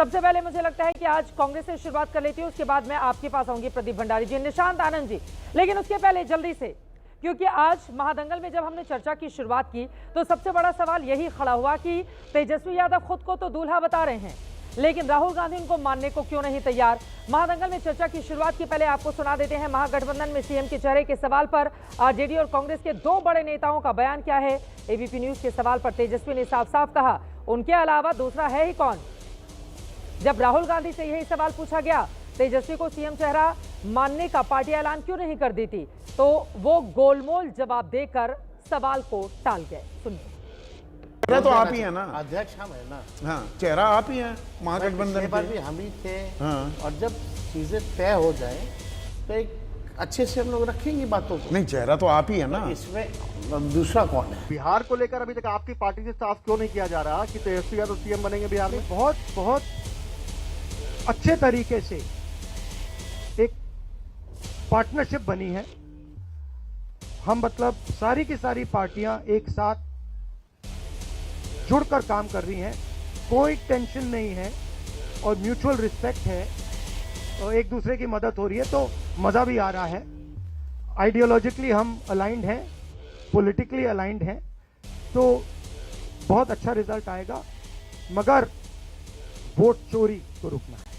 सबसे पहले मुझे लगता है कि आज कांग्रेस से शुरुआत कर लेती हूँ, उसके बाद मैं आपके पास आऊंगी प्रदीप भंडारी जी, निशांत आनंद जी। लेकिन उसके पहले जल्दी से, क्योंकि आज महादंगल में जब हमने चर्चा की शुरुआत की तो सबसे बड़ा सवाल यही खड़ा हुआ कि तेजस्वी यादव खुद को तो दूल्हा बता रहे हैं, लेकिन राहुल गांधी उनको मानने को क्यों नहीं तैयार। महादंगल में चर्चा की शुरुआत की पहले आपको सुना देते हैं महागठबंधन में सीएम के चेहरे के सवाल पर आरजेडी और कांग्रेस के दो बड़े नेताओं का बयान क्या है। एबीपी न्यूज के सवाल पर तेजस्वी ने साफ साफ कहा, उनके अलावा दूसरा है ही कौन। जब राहुल गांधी से यही सवाल पूछा गया, तेजस्वी को सीएम चेहरा मानने का पार्टी ऐलान क्यों नहीं कर दी थी, तो वो गोलमोल जवाब देकर सवाल को टाल गए। सुनिए। चेहरा तो आप ही है ना, अध्यक्ष हम है ना। हाँ, चेहरा आप ही हैं महागठबंधन पर के। भी हम ही थे। हाँ। और जब चीजें तय हो जाए तो एक अच्छे से हम लोग रखेंगे बातों को। नहीं, चेहरा तो आप ही है ना। इसमें दूसरा कौन है? बिहार को लेकर अभी तक आपकी पार्टी से साफ क्यों नहीं किया जा रहा कि तेजस्वी यादव सीएम बनेंगे बिहार में? बहुत बहुत अच्छे तरीके से एक पार्टनरशिप बनी है। हम मतलब सारी की सारी पार्टियां एक साथ जुड़कर काम कर रही हैं, कोई टेंशन नहीं है और म्यूचुअल रिस्पेक्ट है और एक दूसरे की मदद हो रही है, तो मजा भी आ रहा है। आइडियोलॉजिकली हम अलाइंड हैं, पॉलिटिकली अलाइंड हैं, तो बहुत अच्छा रिजल्ट आएगा, मगर वोट चोरी को रोकना है।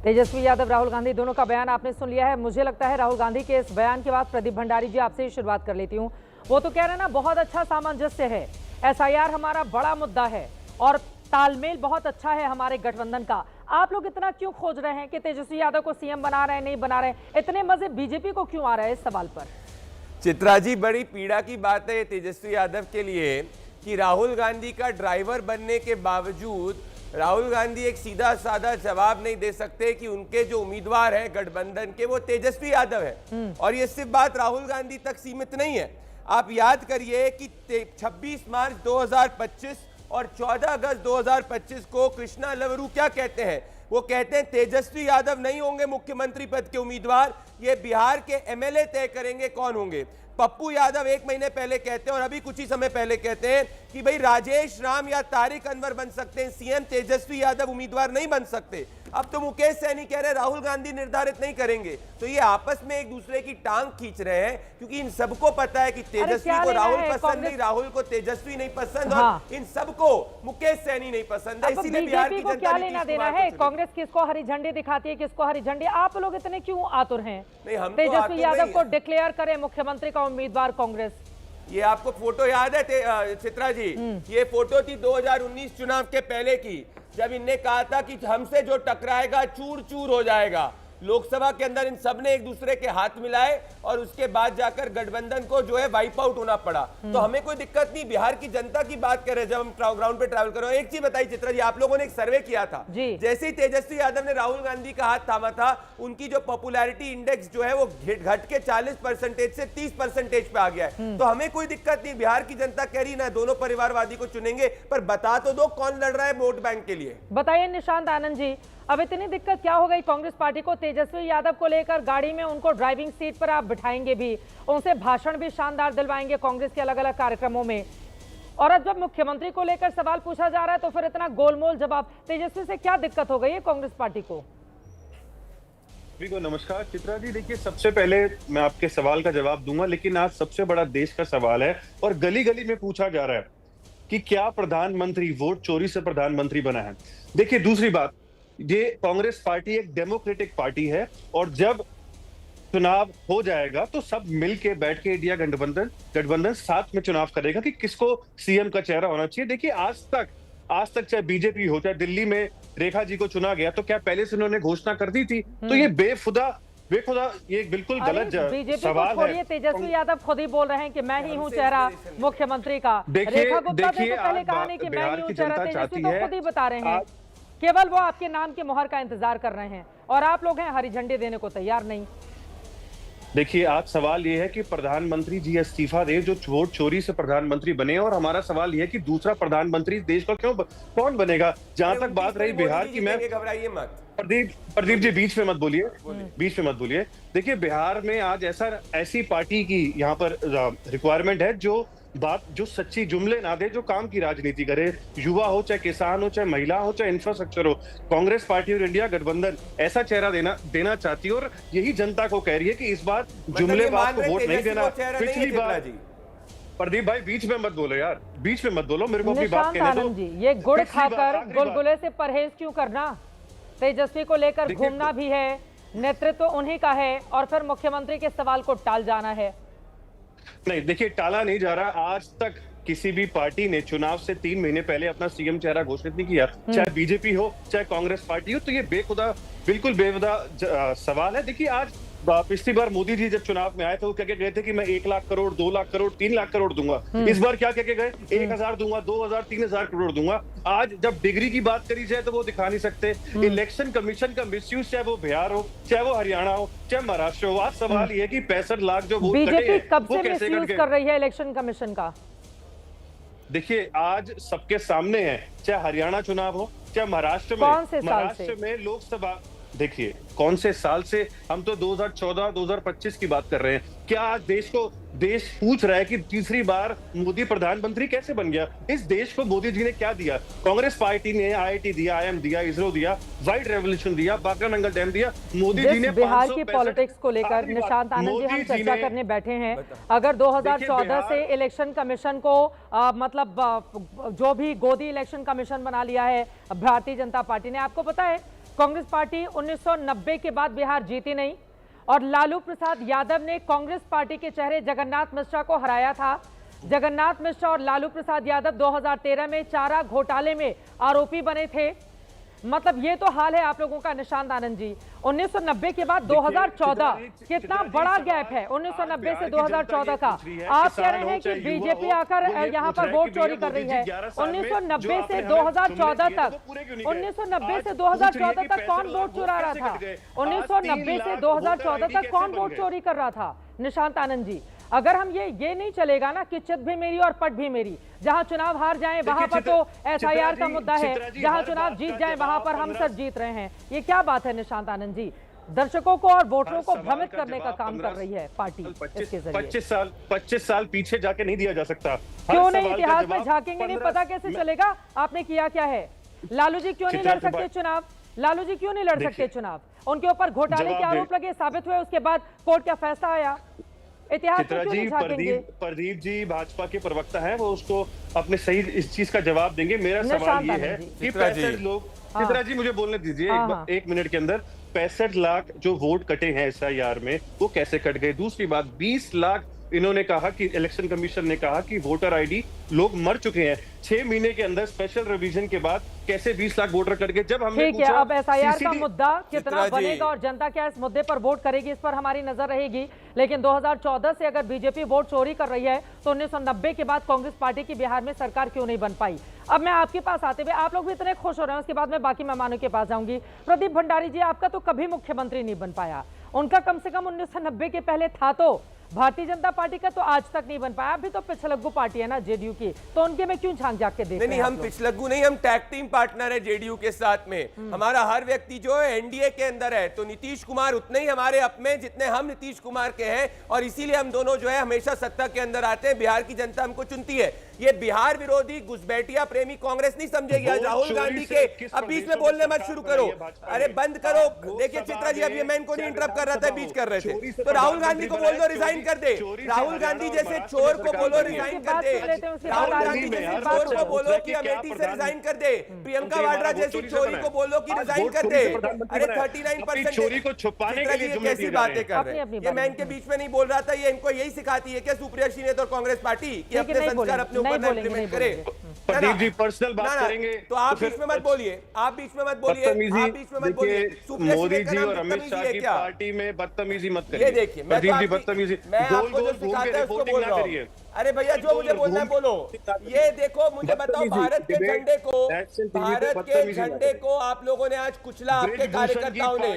तेजस्वी यादव, राहुल गांधी दोनों का बयान आपने सुन लिया है। मुझे लगता है राहुल गांधी के इस बयान के बाद प्रदीप भंडारी जी आपसे ही शुरुआत कर लेती हूँ। वो तो कह रहे हैं ना, बहुत अच्छा सामंजस्य है, एसआईआर हमारा बड़ा मुद्दा है और तालमेल बहुत अच्छा है हमारे गठबंधन का। आप लोग इतना क्यों खोज रहे हैं कि तेजस्वी यादव को सीएम बना रहे हैं, नहीं बना रहे हैं? इतने मजे बीजेपी को क्यों आ रहा है इस सवाल पर? चित्रा जी, बड़ी पीड़ा की बात है तेजस्वी यादव के लिए कि राहुल गांधी का ड्राइवर बनने के बावजूद राहुल गांधी एक सीधा साधा जवाब नहीं दे सकते कि उनके जो उम्मीदवार हैं गठबंधन के वो तेजस्वी यादव है। और ये सिर्फ बात राहुल गांधी तक सीमित नहीं है। आप याद करिए कि 26 मार्च 2025 और 14 अगस्त 2025 को कृष्णा लवरू क्या कहते हैं? वो कहते हैं तेजस्वी यादव नहीं होंगे मुख्यमंत्री पद के उम्मीदवार, ये बिहार के एमएलए तय करेंगे कौन होंगे। पप्पू यादव एक महीने पहले कहते हैं और अभी कुछ ही समय पहले कहते हैं कि भाई राजेश राम या तारिक अनवर बन सकते हैं, सीएम तेजस्वी यादव उम्मीदवार नहीं बन सकते। अब तो मुकेश सहनी कह रहे हैं राहुल गांधी निर्धारित नहीं करेंगे। तो ये आपस में एक दूसरे की टांग खींच रहे हैं, क्योंकि इन सबको पता है कि तेजस्वी को राहुल पसंद नहीं, राहुल को तेजस्वी नहीं पसंद। हाँ। और इन सबको मुकेश सहनी नहीं पसंद है, इसीलिए बिहार की को जनता क्या लेना देना है? कांग्रेस किसको हरी झंडी दिखाती है, किसको हरी झंडी? आप लोग इतने क्यों आतुर हैं? नहीं, हम तो तेजस्वी यादव को डिक्लेयर करें मुख्यमंत्री का उम्मीदवार कांग्रेस। ये आपको फोटो याद है चित्रा जी? ये फोटो थी 2019 चुनाव के पहले की, जब इनने कहा था कि हमसे जो टकराएगा चूर चूर हो जाएगा। लोकसभा के अंदर इन सब ने एक दूसरे के हाथ मिलाए और उसके बाद जाकर गठबंधन को जो है वाइप आउट होना पड़ा। तो हमें कोई दिक्कत नहीं, बिहार की जनता की बात कर रहे हैं जब हम ग्राउंड पे ट्रैवल कर रहे हैं। एक चीज बताइए चित्रा जी, आप लोगों ने एक सर्वे किया था, जैसे ही तेजस्वी यादव ने राहुल गांधी का हाथ थामा था, उनकी जो पॉपुलैरिटी इंडेक्स जो है वो घट के 40% से 30% पे आ गया है। तो हमें कोई दिक्कत नहीं, बिहार की जनता कह रही ना दोनों परिवारवादी को चुनेंगे, पर बता तो दो कौन लड़ रहा है वोट बैंक के लिए। बताइए निशांत आनंद जी, अब इतनी दिक्कत क्या हो गई कांग्रेस पार्टी को? तेजस्वी यादव को लेकर गाड़ी में उनको ड्राइविंग सीट पर आप बिठाएंगे भी, उनसे भाषण भी शानदार दिलवाएंगे कांग्रेस के अलग अलग कार्यक्रमों में, और अब जब मुख्यमंत्री को लेकर सवाल पूछा जा रहा है तो फिर इतना गोलमोल जवाब। तेजस्वी से क्या दिक्कत हो गई है कांग्रेस पार्टी को? नमस्कार चित्रा जी, देखिए सबसे पहले मैं आपके सवाल का जवाब दूंगा, लेकिन आज सबसे बड़ा देश का सवाल है और गली गली में पूछा जा रहा है कि क्या प्रधानमंत्री वोट चोरी से प्रधानमंत्री बना है। देखिए दूसरी बात, ये कांग्रेस पार्टी एक डेमोक्रेटिक पार्टी है और जब चुनाव हो जाएगा तो सब मिलके बैठ के इंडिया गठबंधन साथ में चुनाव करेगा कि किसको सीएम का चेहरा होना चाहिए। देखिए आज तक चाहे बीजेपी हो चाहे दिल्ली में रेखा जी को चुना गया तो क्या पहले से उन्होंने घोषणा कर दी थी? तो ये बेखुदा ये बिल्कुल गलत सवाल है। तेजस्वी यादव खुद ही बोल रहे हैं कि मैं ही हूं चेहरा मुख्यमंत्री का। रेखा गुप्ता ने तो पहले कहा नहीं कि मैं ही हूं चेहरा, तेजस्वी तो खुद ही बता रहे हैं, केवल वो आपके नाम के मोहर का इंतजार कर रहे हैं और आप लोग हैं हरी झंडी देने को तैयार नहीं। देखिए आज सवाल ये है कि प्रधानमंत्री जी इस्तीफा दे जो वोट चोरी से प्रधानमंत्री बने, और हमारा सवाल ये है कि दूसरा प्रधानमंत्री देश का कौन बनेगा। जहां तक बात रही बिहार की, मैं घबराइए मत प्रदीप जी बीच में मत बोलिए। देखिए बिहार में आज ऐसी पार्टी की यहाँ पर रिक्वायरमेंट है जो बात जो सच्ची जुमले ना दे, जो काम की राजनीति करे, युवा हो चाहे किसान हो चाहे महिला हो चाहे इंफ्रास्ट्रक्चर हो, कांग्रेस पार्टी और इंडिया गठबंधन ऐसा चेहरा देना चाहती है और यही जनता को कह रही है कि इस बार जुमलेबाज को वोट नहीं देना। पिछली बार प्रदीप भाई बीच में मत बोलो यार, बीच में मत बोलो, मेरे को अपनी बात निशांत कहने आनंद दो। जी, ये गुड़ पिछली बार, खाकर आखिरी बार। गुलगुले से परहेज क्यों करना? तेजस्वी को लेकर देखिए, घूमना भी है, नेतृत्व उन्हीं का है और फिर मुख्यमंत्री के सवाल को टाल जाना है। नहीं देखिए, टाला नहीं जा रहा। आज तक किसी भी पार्टी ने चुनाव से 3 महीने पहले अपना सीएम चेहरा घोषित नहीं किया, चाहे बीजेपी हो चाहे कांग्रेस पार्टी हो। तो ये बिल्कुल बेवजह सवाल है। देखिए, आज पिछली बार मोदी जी जब चुनाव में आए थे वो कह के गए थे कि मैं 1 लाख करोड़, 2 लाख करोड़, 3 लाख करोड़ दूंगा। इस बार क्या कह के गए? 1000 दूंगा, 2000, 3000 करोड़ दूंगा। आज जब डिग्री की बात करी जाए तो वो दिखा नहीं सकते। इलेक्शन कमीशन का मिसयूज, चाहे वो बिहार हो, चाहे वो हरियाणा हो, चाहे महाराष्ट्र हो। आज सवाल ये है कि 65 लाख जो वोट कटे बीजेपी हैं, कब वो से कैसे कट मिसयूज गए? कर रही है इलेक्शन कमीशन का? देखिए, आज सबके सामने है, चाहे हरियाणा चुनाव हो चाहे महाराष्ट्र में। कौन से साल से? महाराष्ट्र में लोकसभा, देखिए कौन से साल से, हम तो 2014 2025 की बात कर रहे हैं। क्या आज देश पूछ रहा है कि तीसरी बार मोदी प्रधानमंत्री कैसे बन गया? इस देश को मोदी जी ने क्या दिया? कांग्रेस पार्टी ने IIT दिया, IIM दिया, इसरो दिया, व्हाइट रेवोल्यूशन दिया, बांका नंगल डैम दिया। मोदी जी ने बिहार की 565 पॉलिटिक्स को लेकर निशांत आनंद जी हम चर्चा करने बैठे हैं। अगर 2014 से इलेक्शन कमीशन को मतलब जो भी गोदी इलेक्शन कमीशन बना लिया है भारतीय जनता पार्टी ने, आपको पता है कांग्रेस पार्टी 1990 के बाद बिहार जीती नहीं और लालू प्रसाद यादव ने कांग्रेस पार्टी के चेहरे जगन्नाथ मिश्रा को हराया था। जगन्नाथ मिश्रा और लालू प्रसाद यादव 2013 में चारा घोटाले में आरोपी बने थे। मतलब ये तो हाल है आप लोगों का निशांत आनंद जी। 1990 के बाद 2014 कितना बड़ा गैप है 1990 से 2014 का। आप कह रहे हैं कि बीजेपी आकर यहाँ पर वोट चोरी कर रही है। 1990 से 2014 तक 1990 से 2014 तक कौन वोट चुरा रहा था? 1990 से 2014 तक कौन वोट चोरी कर रहा था? निशांत आनंद जी, अगर हम ये नहीं चलेगा ना कि चित भी मेरी और पट भी मेरी, जहां चुनाव हार जाएं वहां पर तो SIR का मुद्दा है, जहां चुनाव जीत जाएं वहां पर हम सब जीत रहे हैं। ये क्या बात है निशांत आनंद जी? दर्शकों को और वोटरों को भ्रमित करने का काम कर रही है पार्टी इसके जरिए। 25 साल पीछे जाके नहीं दिया जा सकता। क्यों नहीं? इतिहास में झांकेंगे नहीं, पता कैसे चलेगा आपने किया क्या है? लालू जी क्यों नहीं लड़ सकते चुनाव? लालू जी क्यों नहीं लड़ सकते चुनाव? उनके ऊपर घोटाले के आरोप लगे, साबित हुए, उसके बाद कोर्ट का फैसला आया। इतिहास में क्यों नहीं झांकेंगे? प्रदीप जी भाजपा के प्रवक्ता हैं, वो उसको अपने सही इस चीज का जवाब देंगे। मेरा सवाल ये है कि 65 लोग, चित्रा जी मुझे बोलने दीजिए एक मिनट के अंदर। 65 लाख जो वोट कटे हैं SIR में, वो कैसे कट गए? दूसरी बात, 20 लाख इन्होंने कहा कि इलेक्शन कमीशन ने कहा कि वोटर ID लोग मर चुके हैं। 6 महीने के अंदर स्पेशल रिवीजन के बाद कैसे 20 लाख वोटर कट गए? जब हमने ठीक है, अब SIR का मुद्दा कितना चित्रा जी। बनेगा और जनता क्या इस मुद्दे पर वोट करेगी, इस पर हमारी नजर रहेगी। लेकिन 2014 से अगर बीजेपी वोट चोरी कर रही है तो 1990 के बाद कांग्रेस पार्टी की बिहार में सरकार क्यों नहीं बन पाई? अब मैं आपके पास आते हुए, आप लोग भी इतने खुश हो रहे हैं, उसके बाद मैं बाकी मेहमानों के पास जाऊंगी। प्रदीप भंडारी जी, आपका तो कभी मुख्यमंत्री नहीं बन पाया, उनका कम से कम 1990 के पहले था, तो भारतीय जनता पार्टी का तो आज तक नहीं बन पाया। अभी तो पिछलग्गू पार्टी है ना JDU की, तो उनके में क्यों झांक झांक के देख रहे हैं? नहीं, हम पिछलग्गू नहीं, हम टैग टीम पार्टनर है JDU के साथ में। हमारा हर व्यक्ति जो है NDA के अंदर है, तो नीतीश कुमार उतने ही हमारे अपने जितने हम नीतीश कुमार के हैं, और इसीलिए हम दोनों जो है हमेशा सत्ता के अंदर आते हैं। बिहार की जनता हमको चुनती है। ये बिहार विरोधी घुसपैठिया प्रेमी कांग्रेस नहीं समझेगी। आज राहुल गांधी के, अब बीच में बोलने मत शुरू करो, अरे बंद करो। देखिए चित्रा जी, अभी मैं इनको नहीं इंटरप्ट कर रहा था, बीच कर रहे थे, तो राहुल गांधी को बोल दो रिजाइन कर दे। राहुल गांधी जैसे चोर को बोलो रिजाइन कर दे। राहुल गांधी जैसे चोर को बोलो कि अमेठी से रिजाइन कर दे। प्रियंका वाड्रा जैसी चोरी को बोलो कि रिजाइन कर दे। अरे 39% चोरी को छुपाने के लिए जुमले कैसी बातें कर रहे हैं? ये मैं इनके बीच में नहीं बोल रहा था, ये इनको यही सिखाती है क्या सुप्रिया श्रीनेत और कांग्रेस पार्टी कि अपने संस्कार अपने ऊपर इम्प्लीमेंट करे? प्रदीप जी पर्सनल बात करेंगे तो आप बीच में मत बोलिए, आप बीच में मत बोलिए, आप बीच में मत बोलिए। मोदी जी और अमित शाह की पार्टी में बदतमीजी मत करिए। ये देखिए, प्रदीप जी बदतमीजी, मैं आपको जो सिखाता है उसको बोल रहा हूं। अरे भैया, जो मुझे बोलना है बोलो। ये देखो, मुझे बताओ, भारत के झंडे को आप लोगों ने आज कुचला, आपके कार्यकर्ताओं ने।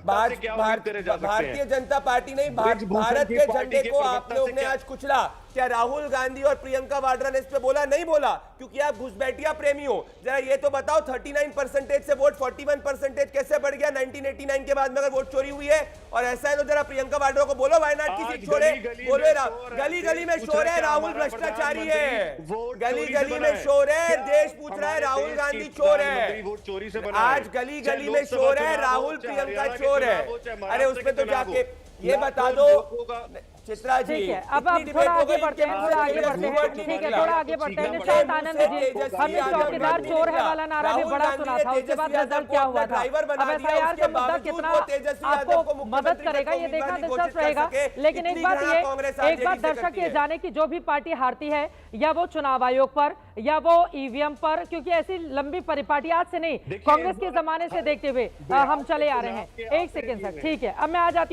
भारतीय जनता पार्टी नहीं, भारत के झंडे को आप लोगों ने आज कुचला। क्या राहुल गांधी और प्रियंका वाड्रा ने इस पे बोला? नहीं बोला, क्योंकि आप घुसपैठिया प्रेमी हो। जरा ये तो बताओ, 39% से वोट 41% कैसे बढ़ गया 1989 के बाद में, अगर वोट चोरी हुई है? और ऐसा है तो जरा प्रियंका वाड्रा को बोलो वायनाड की सीट छोड़े। बोलो, गली गली में शोर शोर है, राहुल भ्रष्टाचारी है, गली गली में शोर है, देश पूछ रहा है राहुल गांधी चोर है, वोट चोरी से बना आज गली गली में शोर है, राहुल प्रियंका चोर है। अरे उसमें तो जाके ये बता दो चित्रा जी। ठीक है, अब थोड़ा आगे बढ़ते हैं, थोड़ा आगे बढ़ते हैं। ठीक है, थोड़ा आगे बढ़ते हैं। निशांत आनंद जी, हमने चौकीदार चोर है वाला नारा भी बड़ा सुना था, उसके बाद रिजल्ट क्या हुआ था? अब एसआईआर का मुद्दा कितना आपको मदद करेगा ये देखना दिलचस्प रहेगा। लेकिन एक बात दर्शक ये जाने की जो भी पार्टी हारती है, या वो चुनाव आयोग पर या वो ईवीएम पर, क्योंकि ऐसी लंबी परिपाटी आज से नहीं, कांग्रेस के जमाने से देखते हुए हम चले आ रहे हैं। एक सेकेंड सर, ठीक है, अब मैं आ जाती हूँ